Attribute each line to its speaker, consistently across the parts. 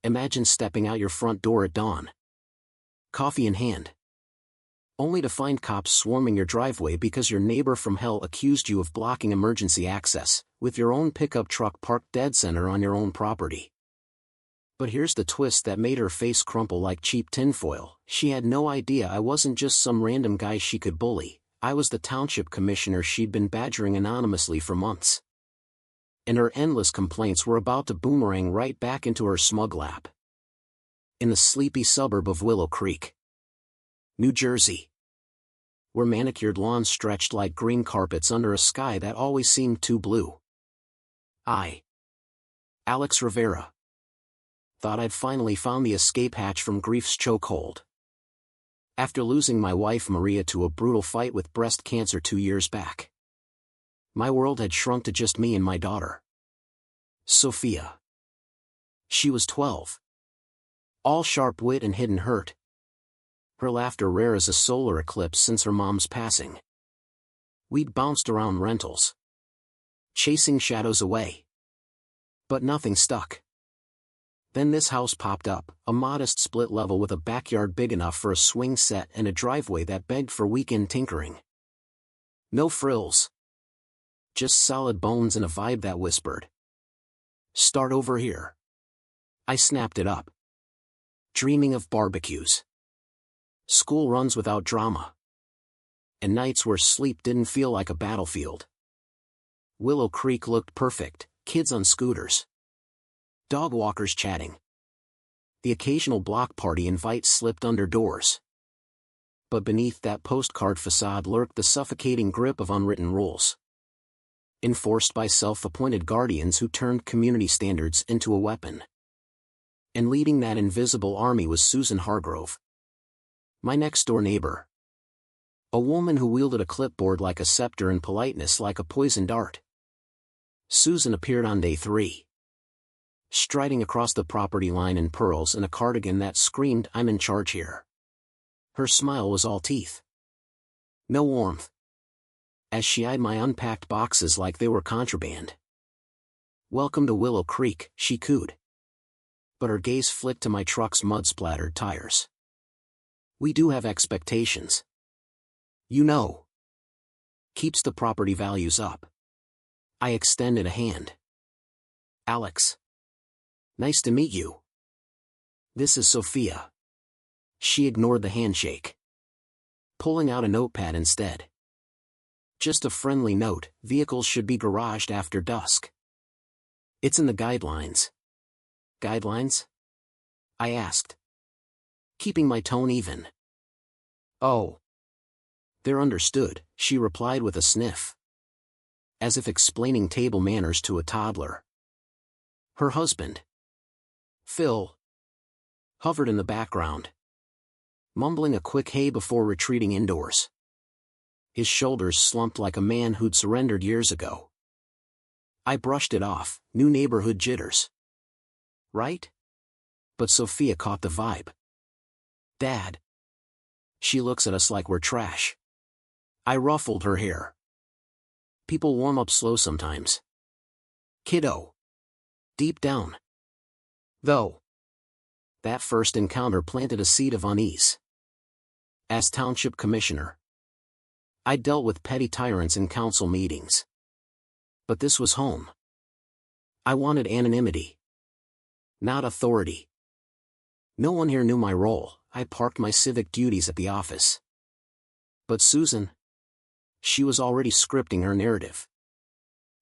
Speaker 1: Imagine stepping out your front door at dawn, coffee in hand, only to find cops swarming your driveway because your neighbor from hell accused you of blocking emergency access, with your own pickup truck parked dead center on your own property. But here's the twist that made her face crumple like cheap tinfoil. She had no idea I wasn't just some random guy she could bully. I was the township commissioner she'd been badgering anonymously for months. And her endless complaints were about to boomerang right back into her smug lap. In the sleepy suburb of Willow Creek, New Jersey, where manicured lawns stretched like green carpets under a sky that always seemed too blue, I, Alex Rivera, thought I'd finally found the escape hatch from grief's chokehold. After losing my wife Maria to a brutal fight with breast cancer 2 years back, my world had shrunk to just me and my daughter, Sophia. She was 12. All sharp wit and hidden hurt. Her laughter rare as a solar eclipse since her mom's passing. We'd bounced around rentals, chasing shadows away. But nothing stuck. Then this house popped up, a modest split level with a backyard big enough for a swing set and a driveway that begged for weekend tinkering. No frills. Just solid bones and a vibe that whispered, "Start over here." I snapped it up, dreaming of barbecues, school runs without drama, and nights where sleep didn't feel like a battlefield. Willow Creek looked perfect, kids on scooters, dog walkers chatting. The occasional block party invite slipped under doors. But beneath that postcard facade lurked the suffocating grip of unwritten rules, enforced by self-appointed guardians who turned community standards into a weapon. And leading that invisible army was Susan Hargrove, my next-door neighbor. A woman who wielded a clipboard like a scepter and politeness like a poisoned dart. Susan appeared on day 3, striding across the property line in pearls and a cardigan that screamed, "I'm in charge here." Her smile was all teeth, no warmth, as she eyed my unpacked boxes like they were contraband. "Welcome to Willow Creek," she cooed. But her gaze flicked to my truck's mud-splattered tires. "We do have expectations. You know. Keeps the property values up." I extended a hand. "Alex. Nice to meet you. This is Sophia." She ignored the handshake, pulling out a notepad instead. "Just a friendly note, vehicles should be garaged after dusk. It's in the guidelines." "Guidelines?" I asked, keeping my tone even. "Oh. They're understood," she replied with a sniff, as if explaining table manners to a toddler. Her husband, Phil, hovered in the background, mumbling a quick hey before retreating indoors. His shoulders slumped like a man who'd surrendered years ago. I brushed it off, new neighborhood jitters. Right? But Sophia caught the vibe. "Dad." She looks at us like we're trash. I ruffled her hair. "People warm up slow sometimes, kiddo. Deep down, though, that first encounter planted a seed of unease. As township commissioner, I dealt with petty tyrants in council meetings. But this was home. I wanted anonymity, not authority. No one here knew my role. I parked my civic duties at the office. But Susan, she was already scripting her narrative,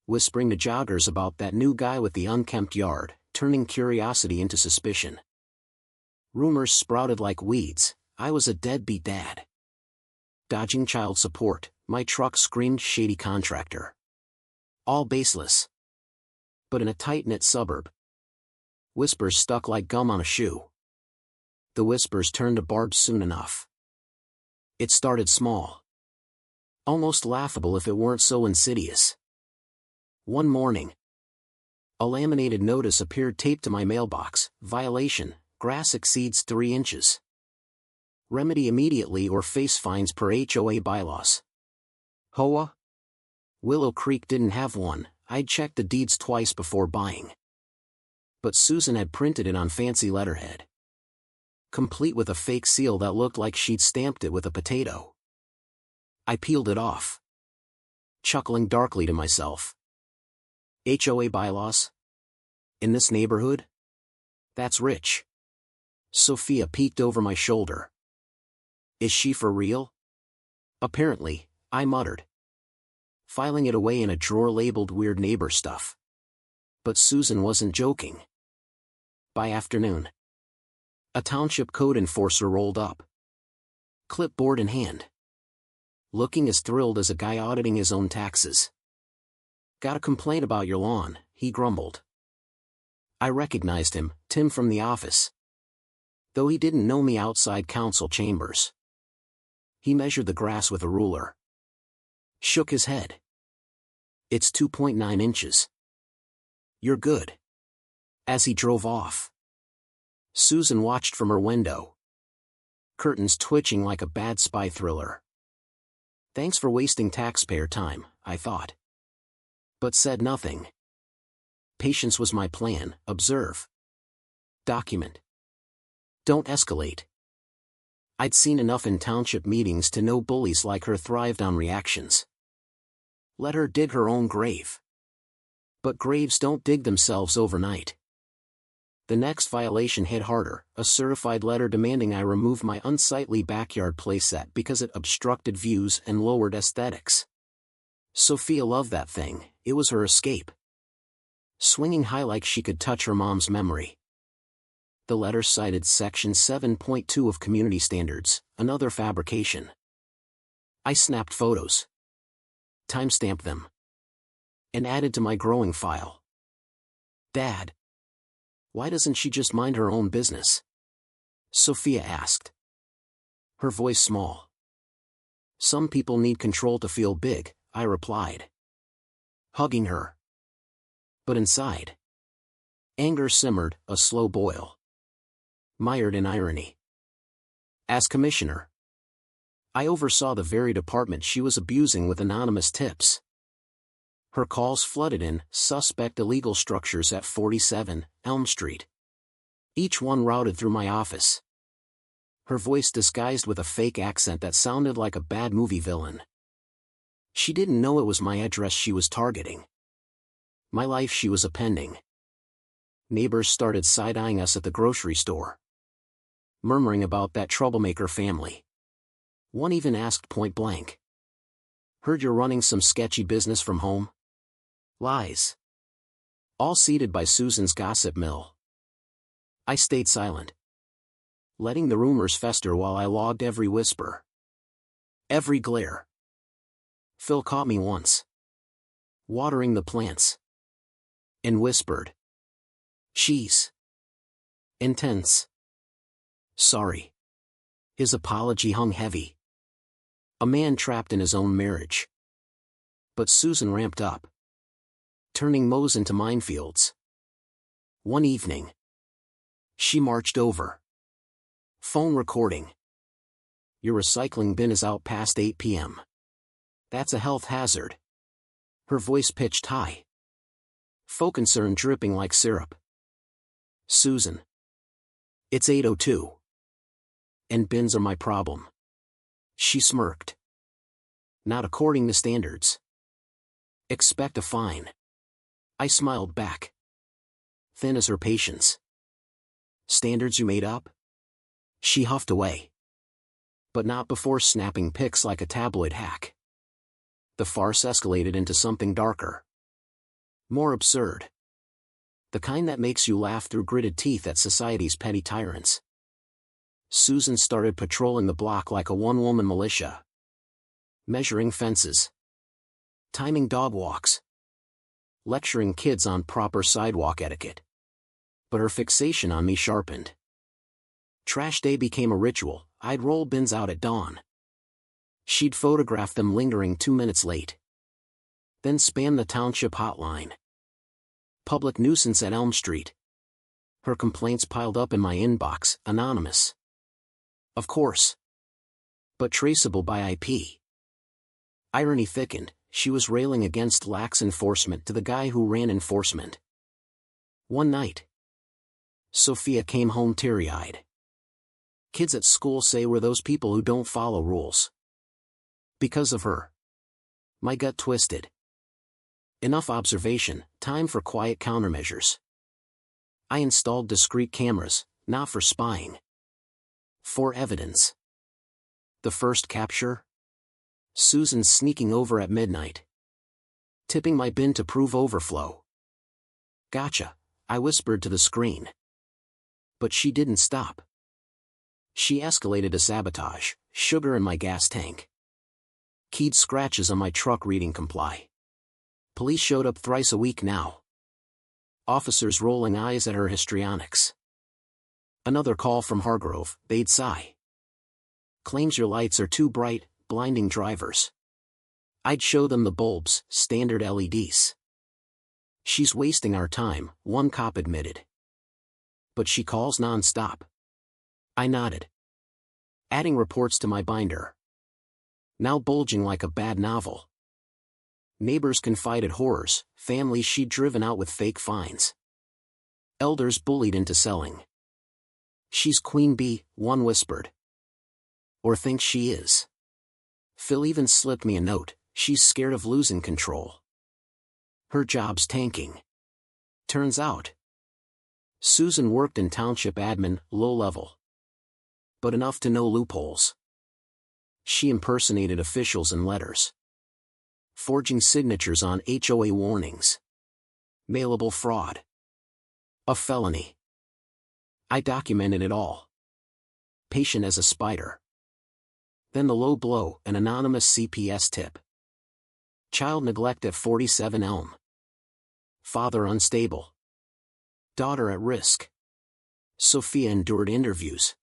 Speaker 1: whispering to joggers about that new guy with the unkempt yard, turning curiosity into suspicion. Rumors sprouted like weeds. I was a deadbeat dad, dodging child support. My truck screamed shady contractor. All baseless. But in a tight-knit suburb, whispers stuck like gum on a shoe. The whispers turned to barbs soon enough. It started small, almost laughable if it weren't so insidious. One morning, a laminated notice appeared taped to my mailbox: "Violation, grass exceeds 3 inches. Remedy immediately or face fines per HOA bylaws." HOA? Willow Creek didn't have one. I'd checked the deeds twice before buying. But Susan had printed it on fancy letterhead, complete with a fake seal that looked like she'd stamped it with a potato. I peeled it off, chuckling darkly to myself. HOA bylaws? In this neighborhood? That's rich. Sophia peeked over my shoulder. Is she for real? Apparently, I muttered, filing it away in a drawer labeled weird neighbor stuff. But Susan wasn't joking. By afternoon, a township code enforcer rolled up, clipboard in hand, looking as thrilled as a guy auditing his own taxes. Got a complaint about your lawn, he grumbled. I recognized him, Tim from the office, though he didn't know me outside council chambers. He measured the grass with a ruler, shook his head. It's 2.9 inches. You're good. As he drove off, Susan watched from her window, curtains twitching like a bad spy thriller. Thanks for wasting taxpayer time, I thought, but said nothing. Patience was my plan. Observe, document, don't escalate. I'd seen enough in township meetings to know bullies like her thrived on reactions. Let her dig her own grave. But graves don't dig themselves overnight. The next violation hit harder, a certified letter demanding I remove my unsightly backyard playset because it obstructed views and lowered aesthetics. Sophia loved that thing, it was her escape, swinging high like she could touch her mom's memory. The letter cited Section 7.2 of Community Standards, another fabrication. I snapped photos, timestamped them, and added to my growing file. Dad, why doesn't she just mind her own business? Sophia asked, her voice small. Some people need control to feel big, I replied, hugging her. But inside, anger simmered, a slow boil, mired in irony. As commissioner, I oversaw the very department she was abusing with anonymous tips. Her calls flooded in, suspect illegal structures at 47 Elm Street. Each one routed through my office, her voice disguised with a fake accent that sounded like a bad movie villain. She didn't know it was my address she was targeting, my life she was appending. Neighbors started side-eyeing us at the grocery store, murmuring about that troublemaker family. One even asked point blank, heard you're running some sketchy business from home? Lies. All seeded by Susan's gossip mill. I stayed silent, letting the rumors fester while I logged every whisper, every glare. Phil caught me once, watering the plants, and whispered, she's intense. Sorry. His apology hung heavy. A man trapped in his own marriage. But Susan ramped up, turning mows into minefields. One evening, she marched over. Phone recording. Your recycling bin is out past 8 p.m. That's a health hazard. Her voice pitched high, faux concern dripping like syrup. Susan. It's 8:02. And bins are my problem. She smirked. Not according to standards. Expect a fine. I smiled back, thin as her patience. Standards you made up? She huffed away. But not before snapping pics like a tabloid hack. The farce escalated into something darker, more absurd. The kind that makes you laugh through gritted teeth at society's petty tyrants. Susan started patrolling the block like a one-woman militia, measuring fences, timing dog walks, lecturing kids on proper sidewalk etiquette. But her fixation on me sharpened. Trash day became a ritual. I'd roll bins out at dawn. She'd photograph them lingering 2 minutes late, then spam the township hotline. Public nuisance at Elm Street. Her complaints piled up in my inbox, anonymous, of course, but traceable by IP. Irony thickened. She was railing against lax enforcement to the guy who ran enforcement. One night, Sophia came home teary-eyed. Kids at school say we're those people who don't follow rules. Because of her. My gut twisted. Enough observation, time for quiet countermeasures. I installed discreet cameras, not for spying. For evidence. The first capture? Susan sneaking over at midnight. Tipping my bin to prove overflow. Gotcha, I whispered to the screen. But she didn't stop. She escalated to sabotage, sugar in my gas tank. Keyed scratches on my truck reading comply. Police showed up thrice a week now. Officers rolling eyes at her histrionics. Another call from Hargrove, they'd sigh. Claims your lights are too bright, blinding drivers. I'd show them the bulbs, standard LEDs. She's wasting our time, one cop admitted. But she calls non-stop. I nodded. Adding reports to my binder. Now bulging like a bad novel. Neighbors confided horrors, families she'd driven out with fake fines. Elders bullied into selling. She's queen bee, one whispered. Or thinks she is. Phil even slipped me a note, she's scared of losing control. Her job's tanking. Turns out. Susan worked in township admin, low level. But enough to know loopholes. She impersonated officials in letters. Forging signatures on HOA warnings. Mailable fraud. A felony. I documented it all. Patient as a spider. Then the low blow, an anonymous CPS tip. Child neglect at 47 Elm. Father unstable. Daughter at risk. Sophia endured interviews.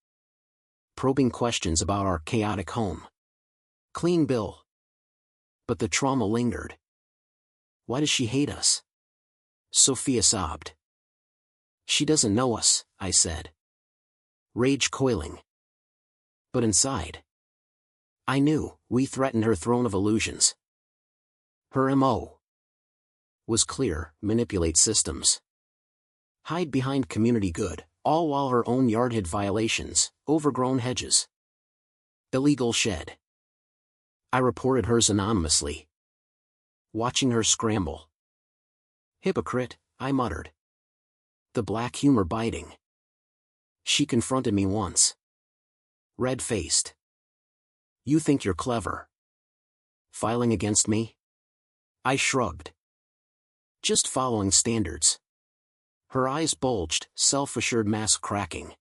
Speaker 1: Probing questions about our chaotic home. Clean bill. But the trauma lingered. Why does she hate us? Sophia sobbed. She doesn't know us, I said. Rage coiling. But inside. I knew, we threatened her throne of illusions. Her MO was clear, manipulate systems. Hide behind community good, all while her own yard hid violations, overgrown hedges. Illegal shed. I reported hers anonymously. Watching her scramble. Hypocrite, I muttered. The black humor biting. She confronted me once. Red-faced. You think you're clever. Filing against me? I shrugged. Just following standards. Her eyes bulged, self-assured mask cracking.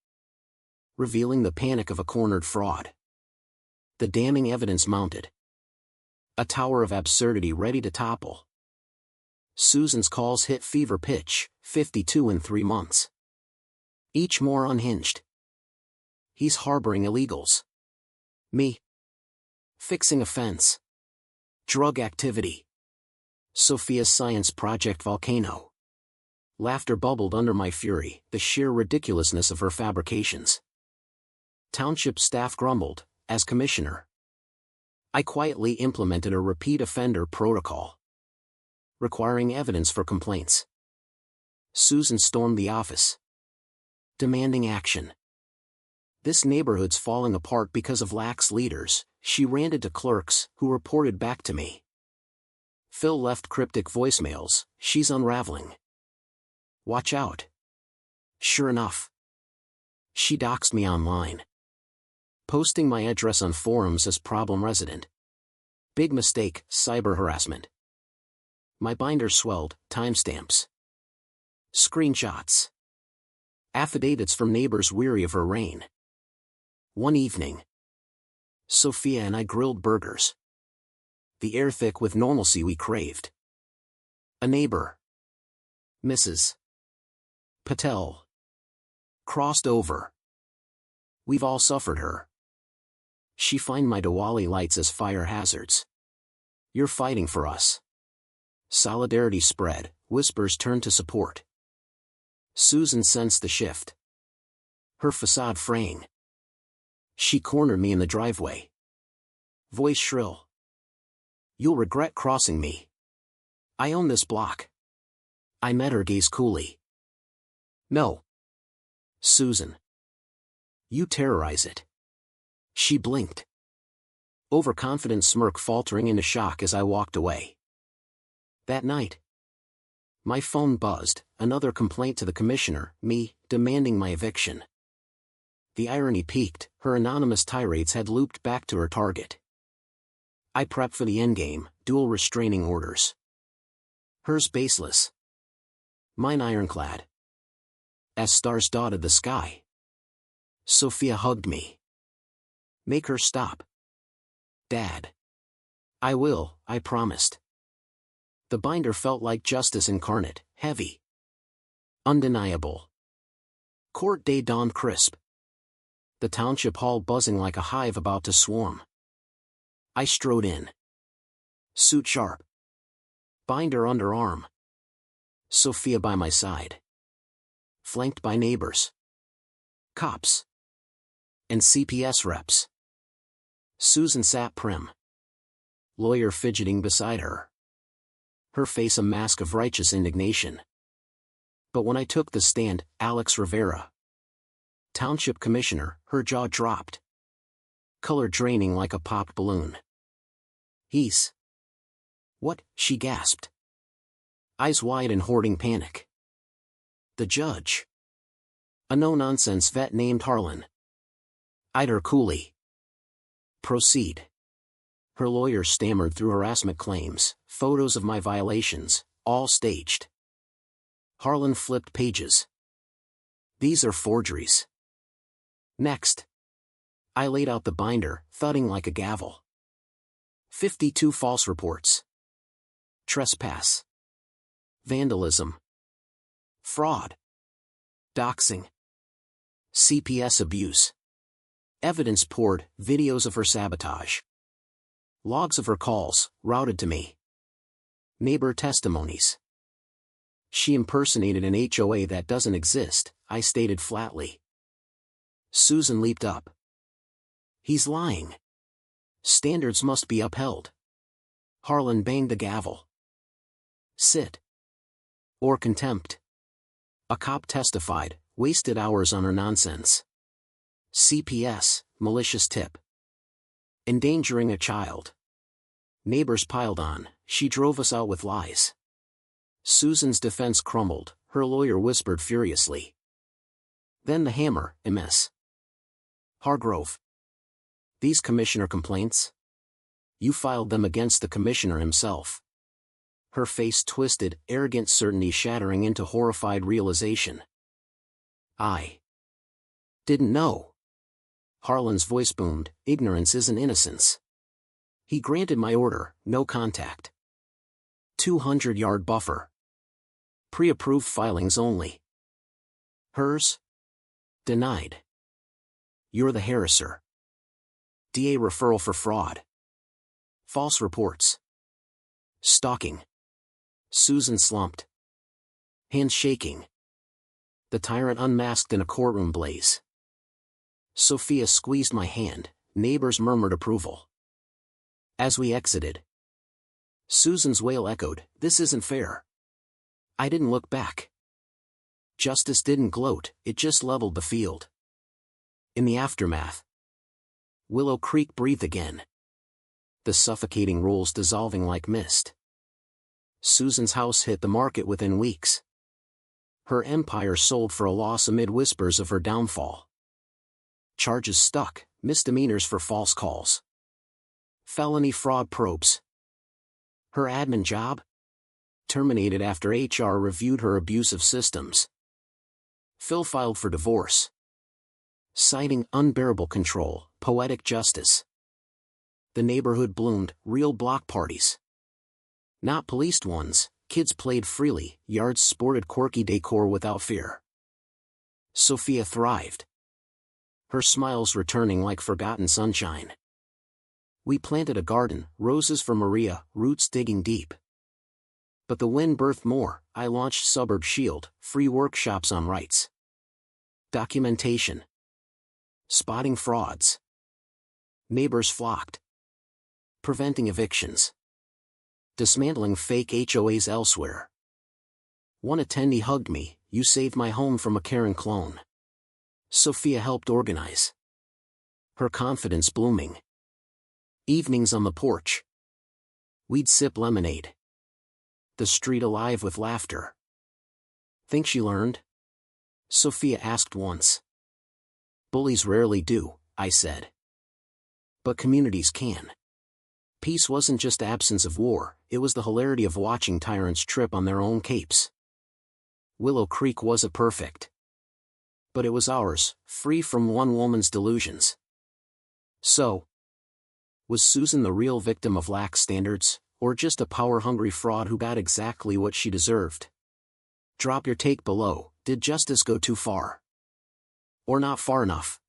Speaker 1: Revealing the panic of a cornered fraud. The damning evidence mounted. A tower of absurdity ready to topple. Susan's calls hit fever pitch, 52 in 3 months. Each more unhinged. He's harboring illegals. Me. Fixing a fence. Drug activity. Sophia's science project volcano. Laughter bubbled under my fury, the sheer ridiculousness of her fabrications. Township staff grumbled, as commissioner. I quietly implemented a repeat offender protocol. Requiring evidence for complaints. Susan stormed the office. Demanding action. This neighborhood's falling apart because of lax leaders, she ranted to clerks, who reported back to me. Phil left cryptic voicemails, she's unraveling. Watch out. Sure enough. She doxed me online. Posting my address on forums as problem resident. Big mistake, cyber harassment. My binder swelled, timestamps. Screenshots. Affidavits from neighbors weary of her reign. One evening. Sophia and I grilled burgers. The air thick with normalcy we craved. A neighbor. Mrs. Patel. Crossed over. We've all suffered her. She fined my Diwali lights as fire hazards. You're fighting for us. Solidarity spread, whispers turned to support. Susan sensed the shift. Her facade fraying. She cornered me in the driveway. Voice shrill. You'll regret crossing me. I own this block. I met her gaze coolly. No. Susan. You terrorize it. She blinked. Overconfident smirk faltering into shock as I walked away. That night, my phone buzzed, another complaint to the commissioner, me, demanding my eviction. The irony peaked, her anonymous tirades had looped back to her target. I prepped for the endgame, dual restraining orders. Hers baseless. Mine ironclad. As stars dotted the sky. Sophia hugged me. Make her stop. Dad. I will, I promised. The binder felt like justice incarnate, heavy. Undeniable. Court day dawned crisp. The township hall buzzing like a hive about to swarm. I strode in. Suit sharp. Binder under arm. Sophia by my side. Flanked by neighbors. Cops. And CPS reps. Susan sat prim. Lawyer fidgeting beside her. Her face a mask of righteous indignation. But when I took the stand, Alex Rivera, Township Commissioner, her jaw dropped. Color draining like a popped balloon. He's... What? She gasped. Eyes wide in hoarding panic. The judge. A no-nonsense vet named Harlan. Eyed her coolly. Proceed. Her lawyer stammered through harassment claims, photos of my violations, all staged. Harlan flipped pages. These are forgeries. Next. I laid out the binder, thudding like a gavel. 52 false reports. Trespass. Vandalism. Fraud. Doxing. CPS abuse. Evidence poured, videos of her sabotage. Logs of her calls, routed to me. Neighbor testimonies. She impersonated an HOA that doesn't exist, I stated flatly. Susan leaped up. He's lying. Standards must be upheld. Harlan banged the gavel. Sit. Or contempt. A cop testified, wasted hours on her nonsense. CPS, malicious tip. Endangering a child. Neighbors piled on, she drove us out with lies. Susan's defense crumbled, her lawyer whispered furiously. Then the hammer, MS. Hargrove. These commissioner complaints? You filed them against the commissioner himself. Her face twisted, arrogant certainty shattering into horrified realization. I didn't know. Harlan's voice boomed, ignorance isn't innocence. He granted my order, no contact. 200-yard buffer. Pre-approved filings only. Hers? Denied. You're the harasser. DA referral for fraud. False reports. Stalking. Susan slumped. Hands shaking. The tyrant unmasked in a courtroom blaze. Sophia squeezed my hand, neighbors murmured approval. As we exited, Susan's wail echoed, "This isn't fair." I didn't look back. Justice didn't gloat, it just leveled the field. In the aftermath, Willow Creek breathed again. The suffocating rules dissolving like mist. Susan's house hit the market within weeks. Her empire sold for a loss amid whispers of her downfall. Charges stuck, misdemeanors for false calls. Felony fraud probes. Her admin job? Terminated after HR reviewed her abusive systems. Phil filed for divorce. Citing unbearable control, poetic justice. The neighborhood bloomed, real block parties. Not policed ones, kids played freely, yards sported quirky decor without fear. Sophia thrived. Her smiles returning like forgotten sunshine. We planted a garden, roses for Maria, roots digging deep. But the wind birthed more. I launched Suburb Shield, free workshops on rights. Documentation. Spotting frauds. Neighbors flocked. Preventing evictions. Dismantling fake HOAs elsewhere. One attendee hugged me, "You saved my home from a Karen clone." Sophia helped organize. Her confidence blooming. Evenings on the porch. We'd sip lemonade. The street alive with laughter. Think she learned? Sophia asked once. Bullies rarely do, I said. But communities can. Peace wasn't just absence of war, it was the hilarity of watching tyrants trip on their own capes. Willow Creek wasn't perfect. But it was ours, free from one woman's delusions. So, was Susan the real victim of lax standards, or just a power-hungry fraud who got exactly what she deserved? Drop your take below. Did justice go too far? Or not far enough?